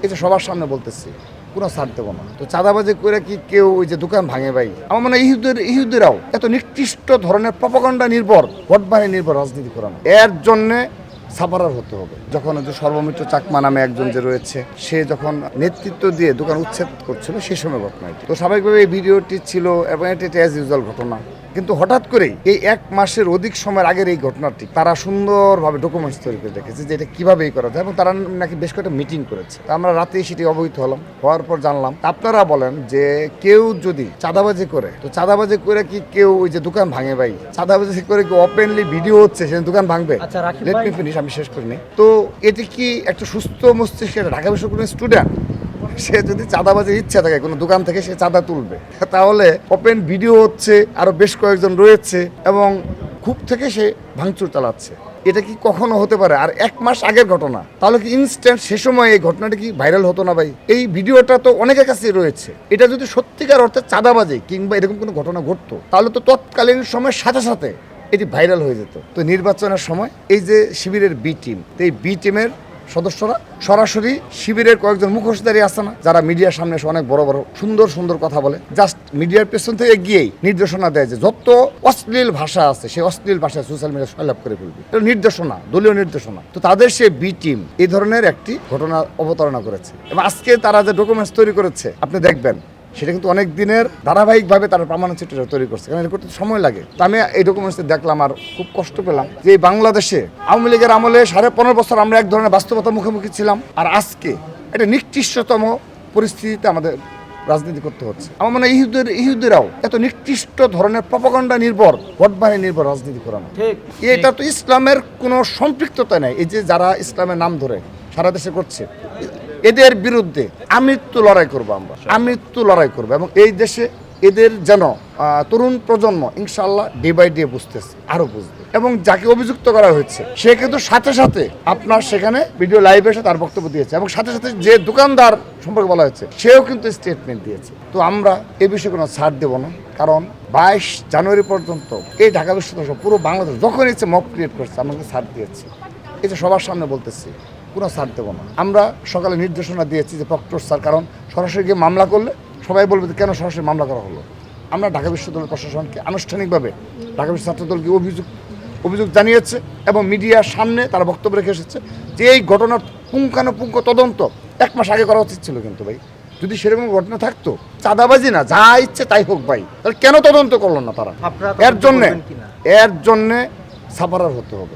এই যে সবার সামনে বলতেছি কোনো ছাড় দেবো না। তো চাঁদাবাজি করে কি কেউ ওই যে দোকান ভাঙে ভাই? আমার মনে হয় ইহুদেরাও এত নিকৃষ্ট ধরনের প্রপাগান্ডা নির্ভর ভোট বাহিনী নির্ভর রাজনীতি করানো, এর জন্যে সাফারার হতে হবে। যখন যে সর্বমিত্র চাকমা নামে একজন যে রয়েছে, সে যখন নেতৃত্ব দিয়ে দোকান উচ্ছেদ করছিল সেই সময় ঘটনা এটি। তো স্বাভাবিকভাবে এই ভিডিওটি ছিল এবং এটি অ্যাজ ইউজুয়াল ঘটনা, কিন্তু হঠাৎ করেই এই 1 মাসের অধিক সময়ের আগের এই ঘটনাটি তারা সুন্দরভাবে ডকুমেন্টস তৈরি করে রেখেছে যে এটা কিভাবে এই করা যায়, এবং তারা নাকি বেশ কয়েকটা মিটিং করেছে। আমরা রাতেই সেটি অবহিত হলাম, হওয়ার পর জানলাম। আপনারা বলেন যে কেউ যদি চাঁদাবাজি করে, তো চাঁদাবাজি করে কি কেউ ওই যে দোকান ভাঙে ভাই? চাঁদাবাজি করে কি ওপেনলি ভিডিও হচ্ছে সে দোকান ভাঙবে? লেট মি ফিনিশ, আমি শেষ করিনি। তো এটি কি একটা সুস্থ মস্তিষ্কের ঢাকা বিশ্ববিদ্যালয়ের স্টুডেন্ট, সে যদি চাঁদাবাজির ইচ্ছা থাকে কোনো দোকান থেকে সে চাঁদা তুলবে, তাহলে ওপেন ভিডিও হচ্ছে, আরো বেশ কয়েকজন রয়েছে এবং খুব থেকে সে ভাঙচুর চালাচ্ছে, এটা কি কখনো হতে পারে? আর 1 মাস আগের ঘটনা, তাহলে কি ইনস্ট্যান্ট সে সময় এই ঘটনাটা কি ভাইরাল হতো না ভাই? এই ভিডিওটা তো অনেকের কাছেই রয়েছে। এটা যদি সত্যিকার অর্থে চাঁদাবাজি কিংবা এরকম কোনো ঘটনা ঘটতো, তাহলে তো তৎকালীন সময়ের সাথে সাথে এটি ভাইরাল হয়ে যেত। তো নির্বাচনের সময় এই যে শিবিরের বি টিম, এই বি টিমের সদস্যরা সরাসরি শিবিরের কয়েকজন মুখোশধারী আছে না, যারা মিডিয়ার সামনে এসে অনেক বড় বড় সুন্দর সুন্দর কথা বলে, জাস্ট মিডিয়ার পেছন থেকে গিয়েই নির্দেশনা দেয় যে যত অশ্লীল ভাষা আছে সেই অশ্লীল ভাষায় সোশ্যাল মিডিয়া সয়লাভ করে ফেলবে। এটা নির্দেশনা, দলীয় নির্দেশনা। তো তাদের সে বি টিম এই ধরনের একটি ঘটনা অবতারণা করেছে, এবং আজকে তারা যে ডকুমেন্টস তৈরি করেছে আপনি দেখবেন, সেটা কিন্তু অনেক দিনের ধারাবাহিকভাবে তারা প্রমাণ চিত্র তৈরি করছে, কারণ এটা করতে সময় লাগে। তো আমি এই ডকুমেন্টস দেখলাম আর খুব কষ্ট পেলাম যে বাংলাদেশে আওয়ামী লীগের আমলে 15.5 বছর আমরা এক ধরনের বাস্তবতার মুখোমুখি ছিলাম, আর আজকে একটা নিকৃষ্টতম পরিস্থিতিতে আমাদের রাজনীতি করতে হচ্ছে। আমার মনে হয় ইহুদেরাও এত নিকৃষ্ট ধরনের প্রপাগান্ডা নির্ভর ভোট বাহিনী নির্ভর রাজনীতি করানো, এটা তো ইসলামের কোনো সম্পৃক্ততা নেই। এই যে যারা ইসলামের নাম ধরে সারা দেশে করছে, এদের বিরুদ্ধে আমৃত্যু লড়াই করবো আমরা, আমৃত্যু লড়াই করবো। এবং এই দেশে এদের যেন তরুণ প্রজন্ম ইনশাআল্লাহ ডে বাই ডে বুঝতেছে, আরো বুঝবে। এবং যাকে অভিযুক্ত করা হয়েছে সে কিন্তু সাথে সাথে আপনার সেখানে ভিডিও লাইভে এসে তার বক্তব্য দিয়েছে, এবং সাথে সাথে যে দোকানদার সম্পর্কে বলা হয়েছে সেও কিন্তু স্টেটমেন্ট দিয়েছে। তো আমরা এ বিষয়ে কোনো ছাড় দেব না, কারণ 22 জানুয়ারি পর্যন্ত এই ঢাকা বিশ্ববিদ্যালয় পুরো বাংলাদেশ যখন ইচ্ছে মব ক্রিয়েট করছে, আমাকে ছাড় দিয়েছে। এই যে সবার সামনে বলতেছি কোনো ছাড় দেবো না। আমরা সকালে নির্দেশনা দিয়েছি যে প্রক্টর স্যার, কারণ সরাসরি গিয়ে মামলা করলে সবাই বলবে কেন সরাসরি মামলা করা হলো। আমরা ঢাকা বিশ্ববিদ্যালয় প্রশাসনকে আনুষ্ঠানিকভাবে ঢাকা বিশ্ববিদ্যালয় ছাত্রদলকে অভিযোগ জানিয়েছে, এবং মিডিয়ার সামনে তারা বক্তব্য রেখে এসেছে যে এই ঘটনার পুঙ্খানুপুঙ্খ তদন্ত 1 মাস আগে করা উচিত ছিল। কিন্তু ভাই যদি সেরকম ঘটনা থাকতো, চাঁদাবাজি না যা ইচ্ছে তাই হোক ভাই, তাহলে কেন তদন্ত করলো না তারা? এর জন্যে সাফারার হতে হবে।